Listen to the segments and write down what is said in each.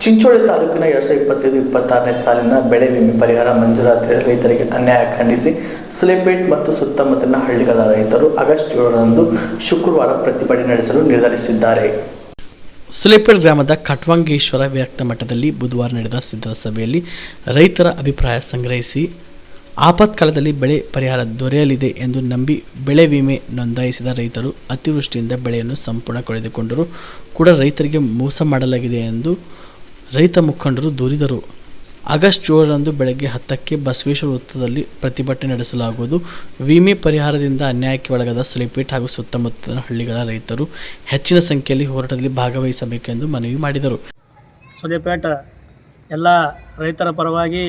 ಚಿಂಚೋಳಿ ತಾಲೂಕಿನ 2025-26ನೇ ಸಾಲಿನ ಬೆಳೆ ವಿಮೆ ಪರಿಹಾರ ಮಂಜೂರಾತಿ ರೈತರಿಗೆ ಅನ್ಯಾಯ ಖಂಡಿಸಿ ಸುಲೇಪೇಟ್ ಮತ್ತು ಸುತ್ತಮುತ್ತಲಿನ ಹಳ್ಳಿಗಳ ರೈತರು ಆಗಸ್ಟ್ 7ರಂದು ಶುಕ್ರವಾರ ಪ್ರತಿಭಟನೆ ನಡೆಸಲು ನಿರ್ಧರಿಸಿದ್ದಾರೆ. ಸುಲೇಪೇಟ್ ಗ್ರಾಮದ ಕಟ್ವಂಗೇಶ್ವರ ವ್ಯಕ್ತ ಮಠದಲ್ಲಿ ಬುಧವಾರ ನಡೆದ ಸಿದ್ಧತಾ ಸಭೆಯಲ್ಲಿ ರೈತರ ಅಭಿಪ್ರಾಯ ಸಂಗ್ರಹಿಸಿ ಆಪತ್ಕಾಲದಲ್ಲಿ ಬೆಳೆ ಪರಿಹಾರ ದೊರೆಯಲಿದೆ ಎಂದು ನಂಬಿ ಬೆಳೆ ವಿಮೆ ನೋಂದಾಯಿಸಿದ ರೈತರು ಅತಿವೃಷ್ಟಿಯಿಂದ ಬೆಳೆಯನ್ನು ಸಂಪೂರ್ಣ ಕಳೆದುಕೊಂಡರೂ ಕೂಡ ರೈತರಿಗೆ ಮೋಸ ಮಾಡಲಾಗಿದೆ ಎಂದು ರೈತ ಮುಖಂಡರು ದೂರಿದರು. ಆಗಸ್ಟ್ 7ರಂದು ಬೆಳಗ್ಗೆ 10ಕ್ಕೆ ಬಸವೇಶ್ವರ ವೃತ್ತದಲ್ಲಿ ಪ್ರತಿಭಟನೆ ನಡೆಸಲಾಗುವುದು. ವಿಮೆ ಪರಿಹಾರದಿಂದ ಅನ್ಯಾಯಕ್ಕೆ ಒಳಗಾದ ಸುಲೇಪೇಟ್ ಹಾಗೂ ಸುತ್ತಮುತ್ತಲಿನ ಹಳ್ಳಿಗಳ ರೈತರು ಹೆಚ್ಚಿನ ಸಂಖ್ಯೆಯಲ್ಲಿ ಹೋರಾಟದಲ್ಲಿ ಭಾಗವಹಿಸಬೇಕೆಂದು ಮನವಿ ಮಾಡಿದರು. ಸುಲೇಪೇಟ್ ಎಲ್ಲ ರೈತರ ಪರವಾಗಿ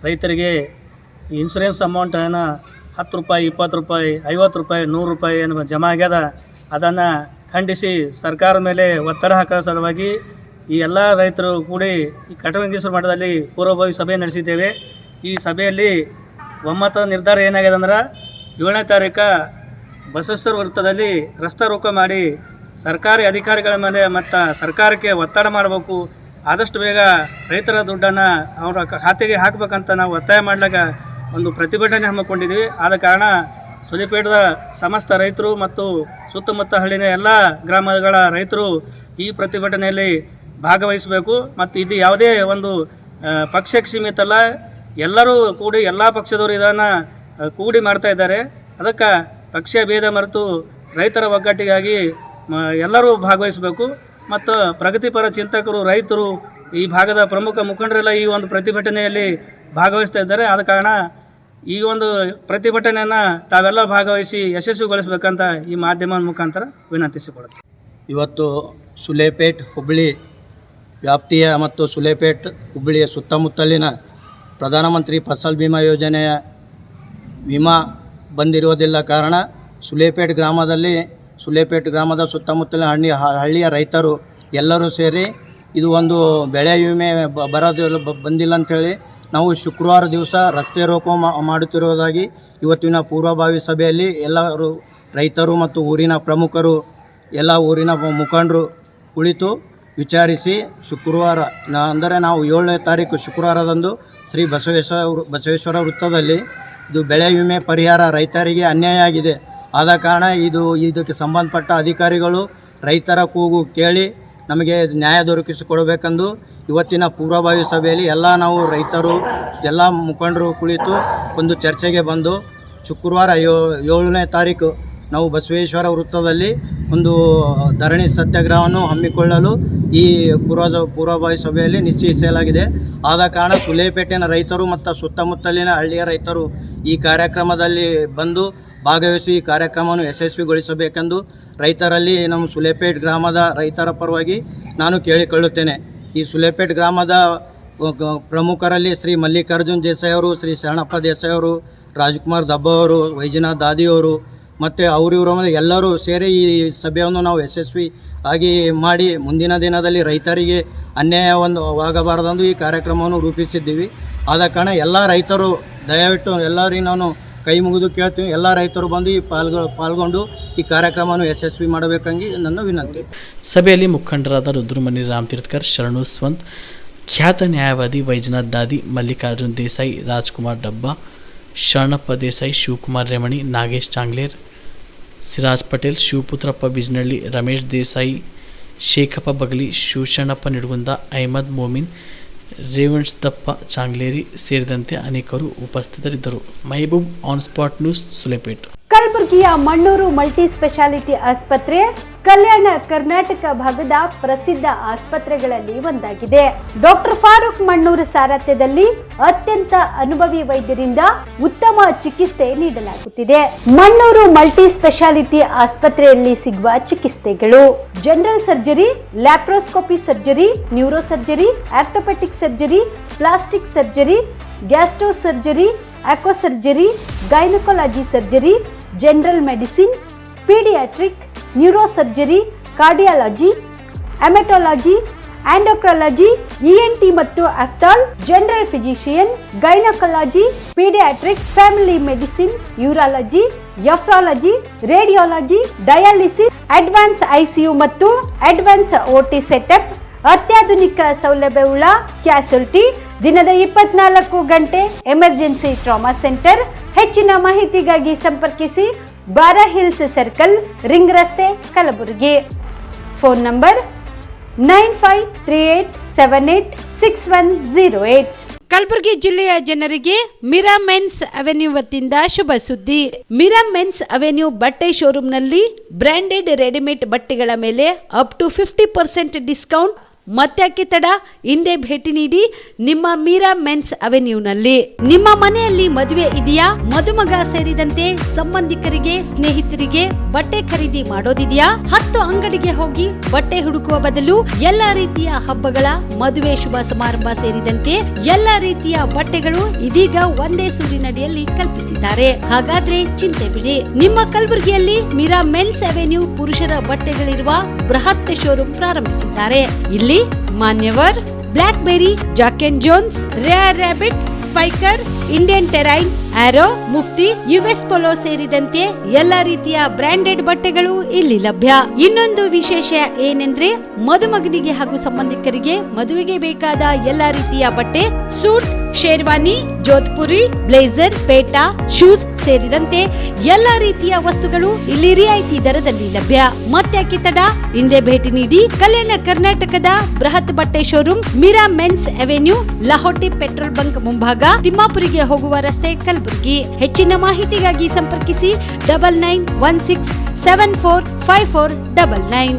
ರೈತರಿಗೆ ಇನ್ಶೂರೆನ್ಸ್ ಅಮೌಂಟ್ ಏನು 10 ರೂಪಾಯಿ, 20 ರೂಪಾಯಿ, 50 ರೂಪಾಯಿ, 100 ರೂಪಾಯಿ ಏನು ಜಮಾ ಆಗ್ಯದ, ಅದನ್ನು ಖಂಡಿಸಿ ಸರ್ಕಾರದ ಮೇಲೆ ಒತ್ತಡ ಹಾಕೋ ಸಲುವಾಗಿ ಈ ಎಲ್ಲ ರೈತರು ಕೂಡಿ ಈ ಕಟವಂಗೇಶ್ವರ ಮಠದಲ್ಲಿ ಪೂರ್ವಭಾವಿ ಸಭೆ ನಡೆಸಿದ್ದೇವೆ. ಈ ಸಭೆಯಲ್ಲಿ ಒಮ್ಮತದ ನಿರ್ಧಾರ ಏನಾಗಿದೆ ಅಂದ್ರೆ 7ನೇ ತಾರೀಕು ಬಸವೇಶ್ವರ ವೃತ್ತದಲ್ಲಿ ರಸ್ತೆ ರೋಕ ಮಾಡಿ ಸರ್ಕಾರಿ ಅಧಿಕಾರಿಗಳ ಮೇಲೆ ಮತ್ತು ಸರ್ಕಾರಕ್ಕೆ ಒತ್ತಡ ಮಾಡಬೇಕು. ಆದಷ್ಟು ಬೇಗ ರೈತರ ದುಡ್ಡನ್ನು ಅವರ ಖಾತೆಗೆ ಹಾಕಬೇಕಂತ ನಾವು ಒತ್ತಾಯ ಮಾಡಲಾಗ ಒಂದು ಪ್ರತಿಭಟನೆ ಹಮ್ಮಿಕೊಂಡಿದ್ವಿ. ಆದ ಕಾರಣ ಸುಲೇಪೇಟದ ಸಮಸ್ತ ರೈತರು ಮತ್ತು ಸುತ್ತಮುತ್ತ ಹಳ್ಳಿನ ಎಲ್ಲ ಗ್ರಾಮಗಳ ರೈತರು ಈ ಪ್ರತಿಭಟನೆಯಲ್ಲಿ ಭಾಗವಹಿಸಬೇಕು. ಮತ್ತು ಇದು ಯಾವುದೇ ಒಂದು ಪಕ್ಷಕ್ಕೆ ಸೀಮಿತ ಅಲ್ಲ, ಎಲ್ಲರೂ ಕೂಡಿ ಎಲ್ಲ ಪಕ್ಷದವರು ಇದನ್ನು ಕೂಡಿ ಮಾಡ್ತಾ ಇದ್ದಾರೆ. ಅದಕ್ಕೆ ಪಕ್ಷ ಭೇದ ಮರೆತು ರೈತರ ಒಗ್ಗಟ್ಟಿಗಾಗಿ ಎಲ್ಲರೂ ಭಾಗವಹಿಸಬೇಕು. ಮತ್ತು ಪ್ರಗತಿಪರ ಚಿಂತಕರು, ರೈತರು, ಈ ಭಾಗದ ಪ್ರಮುಖ ಮುಖಂಡರೆಲ್ಲ ಈ ಒಂದು ಪ್ರತಿಭಟನೆಯಲ್ಲಿ ಭಾಗವಹಿಸ್ತಾ ಇದ್ದಾರೆ. ಆದ ಕಾರಣ ಈ ಒಂದು ಪ್ರತಿಭಟನೆಯನ್ನು ತಾವೆಲ್ಲ ಭಾಗವಹಿಸಿ ಯಶಸ್ವಿಗೊಳಿಸಬೇಕಂತ ಈ ಮಾಧ್ಯಮದ ಮುಖಾಂತರ ವಿನಂತಿಸಿಕೊಳ್ಳುತ್ತೆ. ಇವತ್ತು ಸುಲೇಪೇಟ್ ಹುಬ್ಬಳ್ಳಿ ವ್ಯಾಪ್ತಿಯ ಮತ್ತು ಸುಲೇಪೇಟ್ ಹುಬ್ಬಳ್ಳಿಯ ಸುತ್ತಮುತ್ತಲಿನ ಪ್ರಧಾನಮಂತ್ರಿ ಫಸಲ್ ಬಿಮಾ ಯೋಜನೆಯ ವಿಮಾ ಬಂದಿರುವುದಿಲ್ಲ ಕಾರಣ ಸುಲೇಪೇಟ್ ಗ್ರಾಮದ ಸುತ್ತಮುತ್ತಲಿನ ಹಳ್ಳಿಯ ರೈತರು ಎಲ್ಲರೂ ಸೇರಿ ಇದು ಒಂದು ಬೆಳೆ ವಿಮೆ ಬಂದಿಲ್ಲ ಅಂಥೇಳಿ ನಾವು ಶುಕ್ರವಾರ ದಿವಸ ರಸ್ತೆ ರೋಕೋ ಮಾಡುತ್ತಿರುವುದಾಗಿ ಇವತ್ತಿನ ಪೂರ್ವಭಾವಿ ಸಭೆಯಲ್ಲಿ ಎಲ್ಲರೂ ರೈತರು ಮತ್ತು ಊರಿನ ಪ್ರಮುಖರು ಎಲ್ಲ ಊರಿನ ಮುಖಂಡರು ಕುಳಿತು ವಿಚಾರಿಸಿ ಶುಕ್ರವಾರ ಅಂದರೆ ನಾವು 7ನೇ ತಾರೀಕು ಶುಕ್ರವಾರದಂದು ಶ್ರೀ ಬಸವೇಶ್ವರ ವೃತ್ತದಲ್ಲಿ ಇದು ಬೆಳೆ ವಿಮೆ ಪರಿಹಾರ ರೈತರಿಗೆ ಅನ್ಯಾಯ ಆಗಿದೆ. ಆದ ಕಾರಣ ಇದಕ್ಕೆ ಸಂಬಂಧಪಟ್ಟ ಅಧಿಕಾರಿಗಳು ರೈತರ ಕೂಗು ಕೇಳಿ ನಮಗೆ ನ್ಯಾಯ ದೊರಕಿಸಿಕೊಡಬೇಕೆಂದು ಇವತ್ತಿನ ಪೂರ್ವಭಾವಿ ಸಭೆಯಲ್ಲಿ ನಾವು ರೈತರು ಎಲ್ಲ ಮುಖಂಡರು ಕುಳಿತು ಒಂದು ಚರ್ಚೆಗೆ ಬಂದು ಶುಕ್ರವಾರ 7ನೇ ತಾರೀಕು ನಾವು ಬಸವೇಶ್ವರ ವೃತ್ತದಲ್ಲಿ ಒಂದು ಧರಣಿ ಸತ್ಯಾಗ್ರಹವನ್ನು ಹಮ್ಮಿಕೊಳ್ಳಲು ಈ ಪೂರ್ವಭಾವಿ ಸಭೆಯಲ್ಲಿ ನಿಶ್ಚಯಿಸಲಾಗಿದೆ. ಆದ ಕಾರಣ ಸುಲೇಪೇಟಿನ ರೈತರು ಮತ್ತು ಸುತ್ತಮುತ್ತಲಿನ ಹಳ್ಳಿಯ ರೈತರು ಈ ಕಾರ್ಯಕ್ರಮದಲ್ಲಿ ಬಂದು ಭಾಗವಹಿಸಿ ಈ ಕಾರ್ಯಕ್ರಮವನ್ನು ಯಶಸ್ವಿಗೊಳಿಸಬೇಕೆಂದು ರೈತರಲ್ಲಿ ನಮ್ಮ ಸುಲೇಪೇಟ್ ಗ್ರಾಮದ ರೈತರ ಪರವಾಗಿ ನಾನು ಕೇಳಿಕೊಳ್ಳುತ್ತೇನೆ. ಈ ಸುಲೇಪೇಟ್ ಗ್ರಾಮದ ಪ್ರಮುಖರಲ್ಲಿ ಶ್ರೀ ಮಲ್ಲಿಕಾರ್ಜುನ್ ದೇಸಾಯಿ ಅವರು, ಶ್ರೀ ಶರಣಪ್ಪ ದೇಸಾಯಿ ಅವರು, ರಾಜ್ಕುಮಾರ್ ದಬ್ಬ ಅವರು, ವೈಜನಾಥ್ ದಾದಿಯವರು ಮತ್ತು ಅವರಿವರು ಎಲ್ಲರೂ ಸೇರಿ ಈ ಸಭೆಯನ್ನು ನಾವು ಯಶಸ್ವಿ ಆಗಿ ಮಾಡಿ ಮುಂದಿನ ದಿನದಲ್ಲಿ ರೈತರಿಗೆ ಅನ್ಯಾಯವಾಗಬಾರದೆಂದು ಈ ಕಾರ್ಯಕ್ರಮವನ್ನು ರೂಪಿಸಿದ್ದೀವಿ. ಆದ ಕಾರಣ ಎಲ್ಲ ರೈತರು ದಯವಿಟ್ಟು ಎಲ್ಲರಿಗೆ ನಾನು ಕೈ ಮುಗಿದು ಕೇಳ್ತೀವಿ, ಎಲ್ಲ ರೈತರು ಬಂದು ಈ ಪಾಲ್ಗೊಂಡು ಈ ಕಾರ್ಯಕ್ರಮವನ್ನು ಯಶಸ್ವಿ ಮಾಡಬೇಕಂಗಿ ನನ್ನ ವಿನಂತಿ. ಸಭೆಯಲ್ಲಿ ಮುಖಂಡರಾದ ರುದ್ರಮುನಿ ರಾಮತೀರ್ಥಕರ್, ಶರಣು ಸ್ವಂತ್, ಖ್ಯಾತ ನ್ಯಾಯವಾದಿ ವೈಜನಾಥ್ ದಾದಿ, ಮಲ್ಲಿಕಾರ್ಜುನ್ ದೇಸಾಯಿ, ರಾಜ್ಕುಮಾರ್ ಡಬ್ಬ, ಶರಣಪ್ಪ ದೇಸಾಯಿ, ಶಿವಕುಮಾರ್ ರೇವಣಿ, ನಾಗೇಶ್ ಚಾಂಗ್ಲೇರ್, ಸಿರಾಜ್ ಪಟೇಲ್, ಶಿವಪುತ್ರಪ್ಪ ಬಿಜ್ನಳ್ಳಿ, ರಮೇಶ್ ದೇಸಾಯಿ, ಶೇಖಪ್ಪ ಬಗಲಿ, ಶಿವಶರಣಪ್ಪ ನಿಡಗುಂದ, ಅಹಮದ್ ಮೋಮಿನ್, ರೇವಣ್ದಪ್ಪ ಚಾಂಗ್ಲೇರಿ ಸೇರಿದಂತೆ ಅನೇಕರು ಉಪಸ್ಥಿತರಿದ್ದರು. Mehboob, on spot news, Sulepet. ಕಲಬುರಗಿಯ ಮಣ್ಣೂರು ಮಲ್ಟಿ ಸ್ಪೆಷಾಲಿಟಿ ಆಸ್ಪತ್ರೆ ಕಲ್ಯಾಣ ಕರ್ನಾಟಕ ಭಾಗದ ಪ್ರಸಿದ್ಧ ಆಸ್ಪತ್ರೆಗಳಲ್ಲಿ ಒಂದಾಗಿದೆ. ಡಾಕ್ಟರ್ ಫಾರೂಕ್ ಮಣ್ಣೂರು ಸಾರಥ್ಯದಲ್ಲಿ ಅತ್ಯಂತ ಅನುಭವಿ ವೈದ್ಯರಿಂದ ಉತ್ತಮ ಚಿಕಿತ್ಸೆ ನೀಡಲಾಗುತ್ತಿದೆ. ಮಣ್ಣೂರು ಮಲ್ಟಿ ಸ್ಪೆಷಾಲಿಟಿ ಆಸ್ಪತ್ರೆಯಲ್ಲಿ ಸಿಗುವ ಚಿಕಿತ್ಸೆಗಳು: general surgery, laparoscopy surgery, neuro surgery, orthopaedic surgery, plastic surgery, gastro surgery, aqua surgery, gynaecology surgery, general medicine, paediatric, neuro surgery, cardiology, haematology, endocrinology, ENT ಮತ್ತು ophthal, general physician, gynaecology, paediatric, family medicine, urology, nephrology, radiology, dialysis, advance ICU ಮತ್ತು advance OT setup, ಅತ್ಯಾಧುನಿಕ ಸೌಲಭ್ಯವುಳ್ಳ ಕ್ಯಾಸುಲಿಟಿ, ದಿನದ 24 ಗಂಟೆ emergency trauma centre. ಹೆಚ್ಚಿನ ಮಾಹಿತಿಗಾಗಿ ಸಂಪರ್ಕಿಸಿ ಬಾರಾ hills circle, ring ರಸ್ತೆ, ಕಲಬುರಗಿ. Phone number 9538786108. ಕಲಬುರಗಿ ಜಿಲ್ಲೆಯ ಜನರಿಗೆ ಮಿರಾ ಮೆನ್ಸ್ ಅವೆನ್ಯೂ ವತಿಯಿಂದ ಶುಭ ಸುದ್ದಿ. ಮಿರಾ ಮೆನ್ಸ್ ಅವೆನ್ಯೂ ಬಟ್ಟೆ ಶೋರೂಮ್ನಲ್ಲಿ ಬ್ರಾಂಡೆಡ್ ರೆಡಿಮೇಡ್ ಬಟ್ಟೆಗಳ ಮೇಲೆ ಅಪ್ ಟು 50% ಡಿಸ್ಕೌಂಟ್. ಮತ್ತ್ಯಾಕೆ ತಡ, ಹಿಂದೆ ಭೇಟಿ ನೀಡಿ ನಿಮ್ಮ ಮೀರಾ ಮೆನ್ಸ್ ಅವೆನ್ಯೂನಲ್ಲಿ. ನಿಮ್ಮ ಮನೆಯಲ್ಲಿ ಮದುವೆ ಇದೆಯಾ, ಮದುಮಗ ಸೇರಿದಂತೆ ಸಂಬಂಧಿಕರಿಗೆ ಸ್ನೇಹಿತರಿಗೆ ಬಟ್ಟೆ ಖರೀದಿ ಮಾಡೋದಿದೆಯಾ? 10 ಅಂಗಡಿಗೆ ಹೋಗಿ ಬಟ್ಟೆ ಹುಡುಕುವ ಬದಲು ಎಲ್ಲಾ ರೀತಿಯ ಹಬ್ಬಗಳ, ಮದುವೆ, ಶುಭ ಸಮಾರಂಭ ಸೇರಿದಂತೆ ಎಲ್ಲಾ ರೀತಿಯ ಬಟ್ಟೆಗಳು ಇದೀಗ ಒಂದೇ ಸೂರಿನಡಿಯಲ್ಲಿ ಕಲ್ಪಿಸಿದ್ದಾರೆ. ಹಾಗಾದ್ರೆ ಚಿಂತೆ ಬಿಡಿ, ನಿಮ್ಮ ಕಲಬುರಗಿಯಲ್ಲಿ ಮೀರಾ ಮೆನ್ಸ್ ಅವೆನ್ಯೂ ಪುರುಷರ ಬಟ್ಟೆಗಳಿರುವ ಬೃಹತ್ ಶೋರೂಮ್ ಪ್ರಾರಂಭಿಸಿದ್ದಾರೆ. ಇಲ್ಲಿ Manyavar, Blackberry, Jack and Jones, Rare Rabbit, Spykar, Indian Terrain, Arrow, Mufti, US Polo ಸೇರಿದಂತೆ ಎಲ್ಲಾ ರೀತಿಯ ಬ್ರಾಂಡೆಡ್ ಬಟ್ಟೆಗಳು ಇಲ್ಲಿ ಲಭ್ಯ. ಇನ್ನೊಂದು ವಿಶೇಷ ಏನೆಂದ್ರೆ, ಮದುಮಗನಿಗೆ ಹಾಗೂ ಸಂಬಂಧಿಕರಿಗೆ ಮದುವೆಗೆ ಬೇಕಾದ ಎಲ್ಲಾ ರೀತಿಯ ಬಟ್ಟೆ, ಸೂಟ್, ಶೇರ್ವಾನಿ, ಜೋಧ್ಪುರಿ, ಬ್ಲೇಸರ್, ಪೇಟಾ, ಶೂಸ್ ಸೇರಿದಂತೆ ಎಲ್ಲಾ ರೀತಿಯ ವಸ್ತುಗಳು ಇಲ್ಲಿ ರಿಯಾಯಿತಿ ದರದಲ್ಲಿ ಲಭ್ಯ. ಮತ್ತ್ಯಾಕೆ ತಡ, ಹಿಂದೆ ಭೇಟಿ ನೀಡಿ. ಕಲ್ಯಾಣ ಕರ್ನಾಟಕದ ಬೃಹತ್ ಬಟ್ಟೆ showroom Meera Men's Avenue, Lahoti petrol bunk ಮುಂಭಾಗ, ತಿಮ್ಮಾಪುರಿಗೆ ಹೋಗುವ ರಸ್ತೆ, ಕಲಬುರಗಿ. ಹೆಚ್ಚಿನ ಮಾಹಿತಿಗಾಗಿ ಸಂಪರ್ಕಿಸಿ 9916745499.